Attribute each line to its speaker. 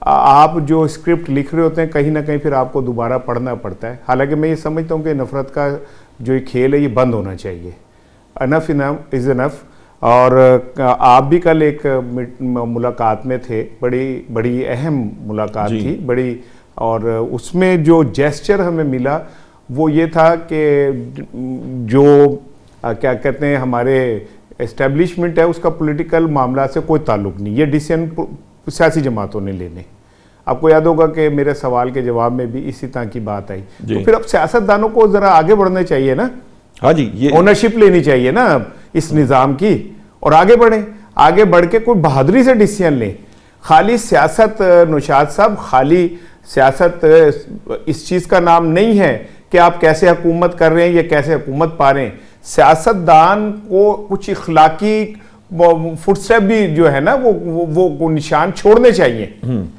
Speaker 1: आप जो स्क्रिप्ट लिख रहे होते हैं कहीं ना कहीं फिर आपको दोबारा पढ़ना पड़ता है। हालांकि मैं ये समझता हूँ कि नफ़रत का जो ये खेल है ये बंद होना चाहिए। Enough is enough. और आप भी कल एक मुलाकात में थे, बड़ी बड़ी अहम मुलाकात थी, बड़ी, और उसमें जो जेस्चर हमें मिला वो ये था कि जो क्या कहते हैं हमारे एस्टेब्लिशमेंट है उसका पॉलिटिकल मामला से कोई ताल्लुक नहीं, ये डिसीजन सियासी जमातों ने लेने। आपको याद होगा कि मेरे सवाल के जवाब में भी इसी तरह की बात आई। तो फिर अब सियासतदानों को ज़रा आगे बढ़ना चाहिए ना।
Speaker 2: हाँ जी, ये
Speaker 1: ओनरशिप लेनी चाहिए ना इस निज़ाम की और आगे बढ़ें। आगे बढ़ के कोई बहादुरी से डिसीजन लें। खाली सियासत, नौशाद साहब, खाली सियासत इस चीज़ का नाम नहीं है कि आप कैसे हुकूमत कर रहे हैं या कैसे हुकूमत पा रहे हैं। सियासतदान को कुछ इखलाकी फुटस्टेप भी जो है ना वो निशान छोड़ने चाहिए।